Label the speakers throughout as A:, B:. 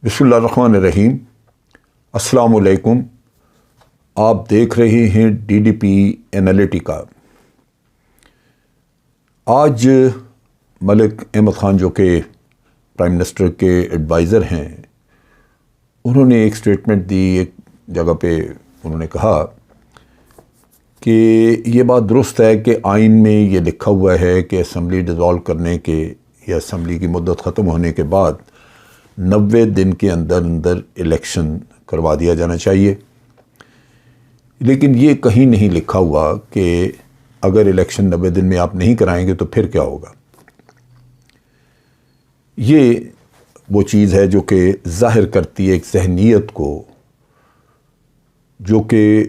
A: بسم اللہ الرحمن الرحیم۔ السلام علیکم۔ آپ دیکھ رہے ہیں ڈی ڈی پی انالیٹیکا۔ آج ملک احمد خان جو کہ پرائم منسٹر کے ایڈوائزر ہیں، انہوں نے ایک سٹیٹمنٹ دی۔ ایک جگہ پہ انہوں نے کہا کہ یہ بات درست ہے کہ آئین میں یہ لکھا ہوا ہے کہ اسمبلی ڈیزالو کرنے کے یا اسمبلی کی مدت ختم ہونے کے بعد 90 دن کے اندر الیکشن کروا دیا جانا چاہیے، لیکن یہ کہیں نہیں لکھا ہوا کہ اگر الیکشن 90 دن میں آپ نہیں کرائیں گے تو پھر کیا ہوگا۔ یہ وہ چیز ہے جو کہ ظاہر کرتی ہے ایک ذہنیت کو جو کہ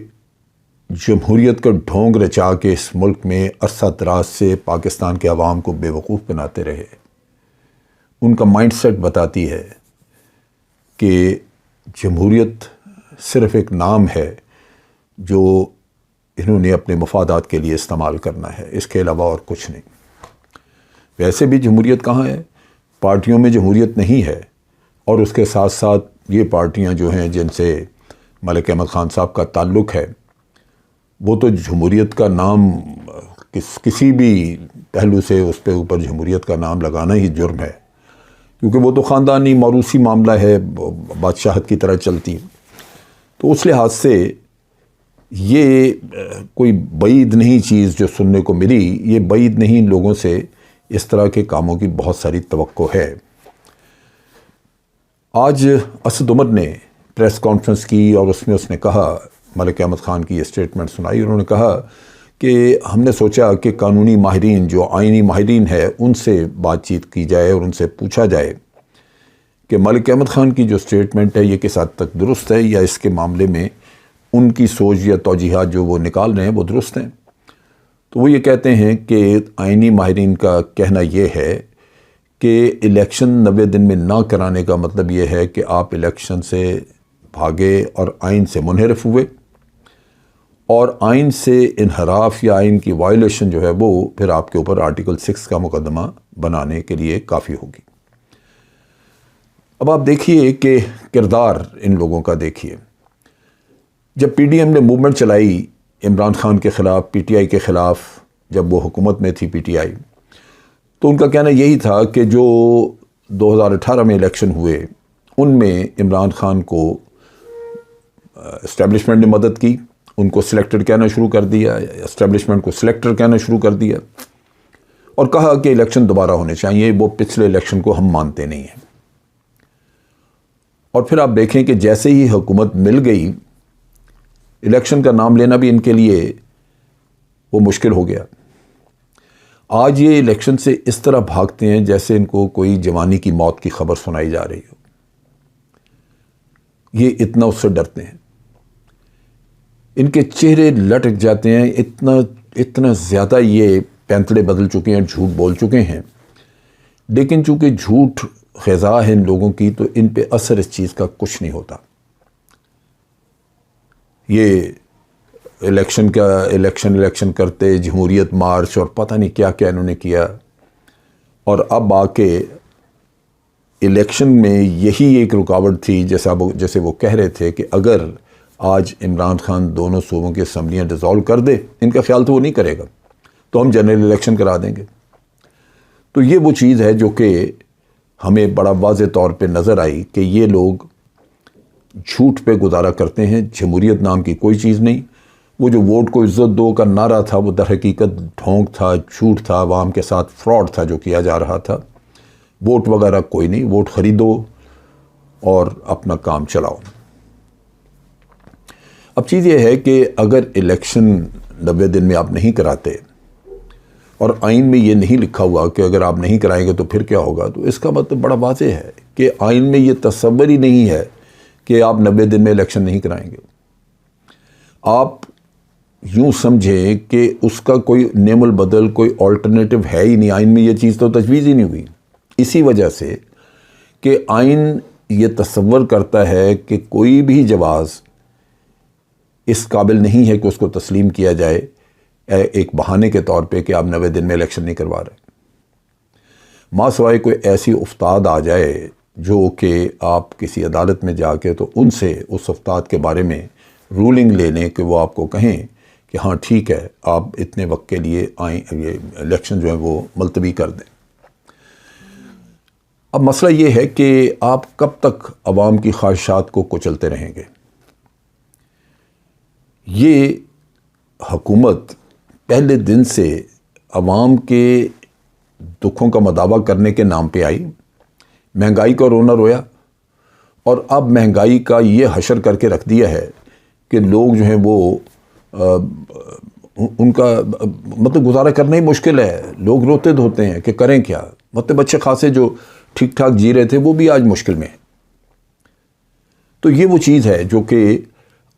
A: جمہوریت کا ڈھونگ رچا کے اس ملک میں عرصہ دراز سے پاکستان کے عوام کو بے وقوف بناتے رہے۔ ان کا مائنڈ سیٹ بتاتی ہے کہ جمہوریت صرف ایک نام ہے جو انہوں نے اپنے مفادات کے لیے استعمال کرنا ہے، اس کے علاوہ اور کچھ نہیں۔ ویسے بھی جمہوریت کہاں ہے؟ پارٹیوں میں جمہوریت نہیں ہے، اور اس کے ساتھ ساتھ یہ پارٹیاں جو ہیں جن سے ملک احمد خان صاحب کا تعلق ہے، وہ تو جمہوریت کا نام کسی بھی پہلو سے اس پہ اوپر جمہوریت کا نام لگانا ہی جرم ہے، کیونکہ وہ تو خاندانی موروثی معاملہ ہے، بادشاہت کی طرح چلتی۔ تو اس لحاظ سے یہ کوئی بعید نہیں چیز جو سننے کو ملی، یہ بعید نہیں، لوگوں سے اس طرح کے کاموں کی بہت ساری توقع ہے۔ آج اسد عمر نے پریس کانفرنس کی اور اس میں اس نے کہا، ملک احمد خان کی یہ سٹیٹمنٹ سنائی، انہوں نے کہا کہ ہم نے سوچا کہ قانونی ماہرین جو آئینی ماہرین ہے ان سے بات چیت کی جائے اور ان سے پوچھا جائے کہ ملک احمد خان کی جو سٹیٹمنٹ ہے یہ کس حد تک درست ہے، یا اس کے معاملے میں ان کی سوچ یا توجیہات جو وہ نکال رہے ہیں وہ درست ہیں۔ تو وہ یہ کہتے ہیں کہ آئینی ماہرین کا کہنا یہ ہے کہ الیکشن 90 دن میں نہ کرانے کا مطلب یہ ہے کہ آپ الیکشن سے بھاگے اور آئین سے منحرف ہوئے، اور آئین سے انحراف یا آئین کی وائلیشن جو ہے وہ پھر آپ کے اوپر آرٹیکل 6 کا مقدمہ بنانے کے لیے کافی ہوگی۔ اب آپ دیکھیے کہ کردار ان لوگوں کا دیکھیے۔ جب پی ڈی ایم نے موومنٹ چلائی عمران خان کے خلاف، پی ٹی آئی کے خلاف، جب وہ حکومت میں تھی پی ٹی آئی، تو ان کا کہنا یہی تھا کہ جو 2018 میں الیکشن ہوئے ان میں عمران خان کو اسٹیبلشمنٹ نے مدد کی، ان کو سلیکٹڈ کہنا شروع کر دیا، اسٹیبلشمنٹ کو سلیکٹر کہنا شروع کر دیا، اور کہا کہ الیکشن دوبارہ ہونے چاہیے، وہ پچھلے الیکشن کو ہم مانتے نہیں ہیں۔ اور پھر آپ دیکھیں کہ جیسے ہی حکومت مل گئی، الیکشن کا نام لینا بھی ان کے لیے وہ مشکل ہو گیا۔ آج یہ الیکشن سے اس طرح بھاگتے ہیں جیسے ان کو کوئی جوانی کی موت کی خبر سنائی جا رہی ہو، یہ اتنا اس سے ڈرتے ہیں، ان کے چہرے لٹک جاتے ہیں، اتنا زیادہ یہ پینتڑے بدل چکے ہیں، جھوٹ بول چکے ہیں، لیکن چونکہ جھوٹ غذا ہے ان لوگوں کی، تو ان پہ اثر اس چیز کا کچھ نہیں ہوتا۔ یہ الیکشن کرتے، جمہوریت مارچ اور پتہ نہیں کیا کیا انہوں نے کیا، اور اب آ کے الیکشن میں یہی ایک رکاوٹ تھی، جیسے وہ کہہ رہے تھے کہ اگر آج عمران خان دونوں صوبوں کی اسمبلیاں ڈیزالو کر دے، ان کا خیال تو وہ نہیں کرے گا، تو ہم جنرل الیکشن کرا دیں گے۔ تو یہ وہ چیز ہے جو کہ ہمیں بڑا واضح طور پہ نظر آئی کہ یہ لوگ جھوٹ پہ گزارا کرتے ہیں، جمہوریت نام کی کوئی چیز نہیں۔ وہ جو ووٹ کو عزت دو کا نعرہ تھا، وہ در حقیقت ڈھونگ تھا، جھوٹ تھا، عوام کے ساتھ فراڈ تھا جو کیا جا رہا تھا۔ ووٹ وغیرہ کوئی نہیں، ووٹ خریدو اور اپنا کام چلاؤ۔ اب چیز یہ ہے کہ اگر الیکشن 90 دن میں آپ نہیں کراتے، اور آئین میں یہ نہیں لکھا ہوا کہ اگر آپ نہیں کرائیں گے تو پھر کیا ہوگا، تو اس کا مطلب بڑا واضح ہے کہ آئین میں یہ تصور ہی نہیں ہے کہ آپ 90 دن میں الیکشن نہیں کرائیں گے۔ آپ یوں سمجھیں کہ اس کا کوئی نعم البدل، کوئی آلٹرنیٹو ہے ہی نہیں، آئین میں یہ چیز تو تجویز ہی نہیں ہوئی، اسی وجہ سے کہ آئین یہ تصور کرتا ہے کہ کوئی بھی جواز اس قابل نہیں ہے کہ اس کو تسلیم کیا جائے ایک بہانے کے طور پہ کہ آپ 90 دن میں الیکشن نہیں کروا رہے، ماں سوائے کوئی ایسی افتاد آ جائے جو کہ آپ کسی عدالت میں جا کے تو ان سے اس افتاد کے بارے میں رولنگ لینے کہ وہ آپ کو کہیں کہ ہاں ٹھیک ہے آپ اتنے وقت کے لیے آئیں، یہ الیکشن جو ہے وہ ملتوی کر دیں۔ اب مسئلہ یہ ہے کہ آپ کب تک عوام کی خواہشات کو کچلتے رہیں گے؟ یہ حکومت پہلے دن سے عوام کے دکھوں کا مداوع کرنے کے نام پہ آئی، مہنگائی کا رونا رویا، اور اب مہنگائی کا یہ حشر کر کے رکھ دیا ہے کہ لوگ جو ہیں وہ ان کا مطلب گزارا کرنا ہی مشکل ہے۔ لوگ روتے دھوتے ہیں کہ کریں کیا، مطلب اچھے خاصے جو ٹھیک ٹھاک جی رہے تھے وہ بھی آج مشکل میں ہیں۔ تو یہ وہ چیز ہے جو کہ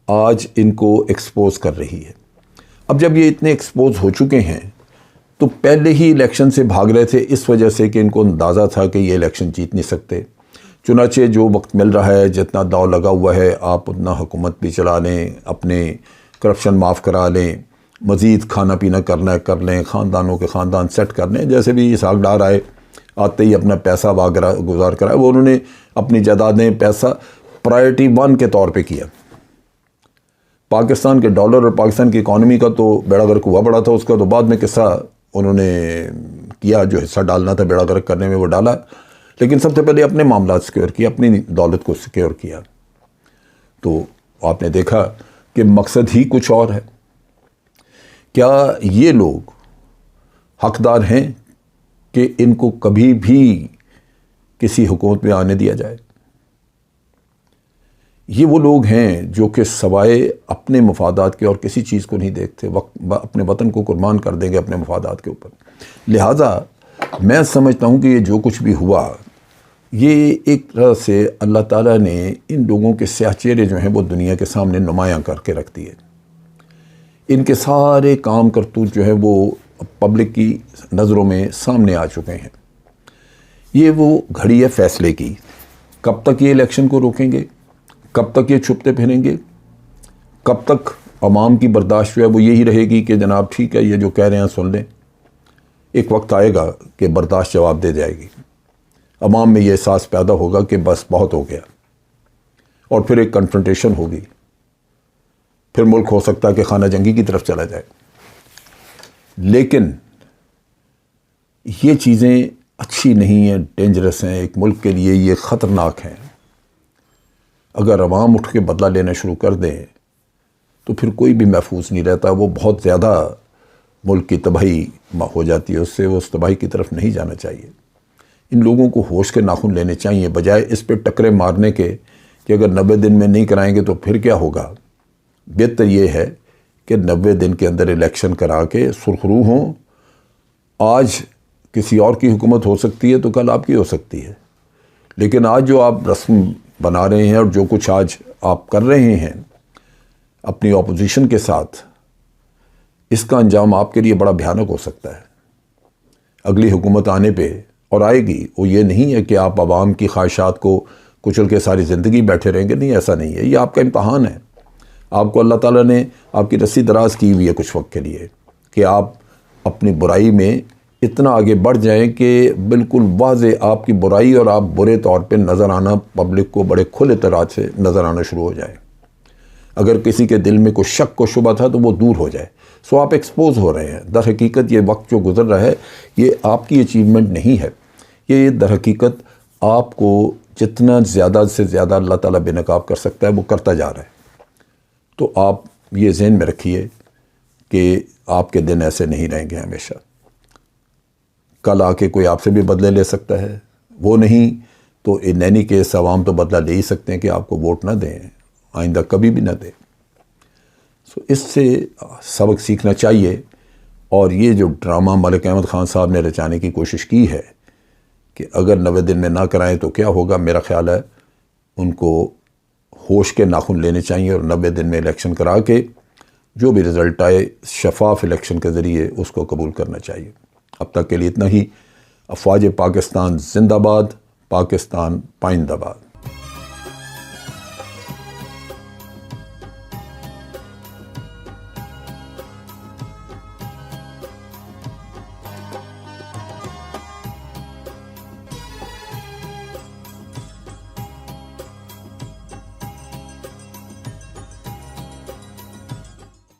A: آج ان کو ایکسپوز کر رہی ہے۔ اب جب یہ اتنے ایکسپوز ہو چکے ہیں تو پہلے ہی الیکشن سے بھاگ رہے تھے اس وجہ سے کہ ان کو اندازہ تھا کہ یہ الیکشن جیت نہیں سکتے، چنانچہ جو وقت مل رہا ہے، جتنا داؤ لگا ہوا ہے، آپ اتنا حکومت بھی چلا لیں، اپنے کرپشن معاف کرا لیں، مزید کھانا پینا کرنا ہے کر لیں، خاندانوں کے خاندان سیٹ کر لیں۔ جیسے بھی اسحاق ڈار آئے، آتے ہی اپنا پیسہ گزار کرا، وہ انہوں نے اپنی جائیدادیں پیسہ پرائرٹی 1 کے طور پہ کیا۔ پاکستان کے ڈالر اور پاکستان کی اکانومی کا تو بیڑا غرق ہوا پڑا تھا، اس کا تو بعد میں قصہ انہوں نے کیا، جو حصہ ڈالنا تھا بیڑا غرق کرنے میں وہ ڈالا، لیکن سب سے پہلے اپنے معاملات سیکیور کیا، اپنی دولت کو سیکیور کیا۔ تو آپ نے دیکھا کہ مقصد ہی کچھ اور ہے۔ کیا یہ لوگ حقدار ہیں کہ ان کو کبھی بھی کسی حکومت میں آنے دیا جائے؟ یہ وہ لوگ ہیں جو کہ سوائے اپنے مفادات کے اور کسی چیز کو نہیں دیکھتے، اپنے وطن کو قربان کر دیں گے اپنے مفادات کے اوپر۔ لہٰذا میں سمجھتا ہوں کہ یہ جو کچھ بھی ہوا، یہ ایک طرح سے اللہ تعالیٰ نے ان لوگوں کے سیاہ چہرے جو ہیں وہ دنیا کے سامنے نمایاں کر کے رکھ دیے۔ ان کے سارے کام کرتوت جو ہے وہ پبلک کی نظروں میں سامنے آ چکے ہیں۔ یہ وہ گھڑی ہے فیصلے کی۔ کب تک یہ الیکشن کو روکیں گے؟ کب تک یہ چھپتے پھریں گے؟ کب تک عوام کی برداشت جو ہے وہ یہی رہے گی کہ جناب ٹھیک ہے یہ جو کہہ رہے ہیں سن لیں؟ ایک وقت آئے گا کہ برداشت جواب دے جائے گی، عوام میں یہ احساس پیدا ہوگا کہ بس بہت ہو گیا، اور پھر ایک کنفرنٹیشن ہوگی، پھر ملک ہو سکتا ہے کہ خانہ جنگی کی طرف چلا جائے۔ لیکن یہ چیزیں اچھی نہیں ہیں، ڈینجرس ہیں، ایک ملک کے لیے یہ خطرناک ہیں۔ اگر عوام اٹھ کے بدلہ لینا شروع کر دیں تو پھر کوئی بھی محفوظ نہیں رہتا، وہ بہت زیادہ ملک کی تباہی ہو جاتی ہے، اس سے اس تباہی کی طرف نہیں جانا چاہیے۔ ان لوگوں کو ہوش کے ناخن لینے چاہیے، بجائے اس پہ ٹکرے مارنے کے کہ اگر 90 دن میں نہیں کرائیں گے تو پھر کیا ہوگا۔ بہتر یہ ہے کہ 90 دن کے اندر الیکشن کرا کے سرخرو ہوں۔ آج کسی اور کی حکومت ہو سکتی ہے تو کل آپ کی ہو سکتی ہے، لیکن آج جو آپ رسم بنا رہے ہیں اور جو کچھ آج آپ کر رہے ہیں اپنی اپوزیشن کے ساتھ، اس کا انجام آپ کے لیے بڑا بھیانک ہو سکتا ہے۔ اگلی حکومت آنے پہ اور آئے گی، وہ یہ نہیں ہے کہ آپ عوام کی خواہشات کو کچل کے ساری زندگی بیٹھے رہیں گے، نہیں، ایسا نہیں ہے۔ یہ آپ کا امتحان ہے۔ آپ کو اللہ تعالیٰ نے آپ کی رسی دراز کی ہوئی ہے کچھ وقت کے لیے کہ آپ اپنی برائی میں اتنا آگے بڑھ جائیں کہ بالکل واضح آپ کی برائی اور آپ برے طور پہ نظر آنا پبلک کو بڑے کھلے طرح سے نظر آنا شروع ہو جائے۔ اگر کسی کے دل میں کوئی شک کو شبہ تھا تو وہ دور ہو جائے۔ سو آپ ایکسپوز ہو رہے ہیں۔ در حقیقت یہ وقت جو گزر رہا ہے یہ آپ کی اچیومنٹ نہیں ہے، یہ در حقیقت آپ کو جتنا زیادہ سے زیادہ اللہ تعالیٰ بے نقاب کر سکتا ہے وہ کرتا جا رہا ہے۔ تو آپ یہ ذہن میں رکھیے کہ آپ کے دن ایسے نہیں رہیں گے ہمیشہ۔ کل آ کے کوئی آپ سے بھی بدلے لے سکتا ہے، وہ نہیں تو ان اینی کیس عوام تو بدلہ لے ہی سکتے ہیں کہ آپ کو ووٹ نہ دیں، آئندہ کبھی بھی نہ دیں۔ سو اس سے سبق سیکھنا چاہیے، اور یہ جو ڈرامہ ملک احمد خان صاحب نے رچانے کی کوشش کی ہے کہ اگر 90 دن میں نہ کرائیں تو کیا ہوگا، میرا خیال ہے ان کو ہوش کے ناخن لینے چاہیے اور 90 دن میں الیکشن کرا کے جو بھی رزلٹ آئے شفاف الیکشن کے ذریعے اس کو قبول کرنا چاہیے۔ اب تک کے لیے اتنا ہی۔ افواج پاکستان زندہ باد، پاکستان پائندہ باد۔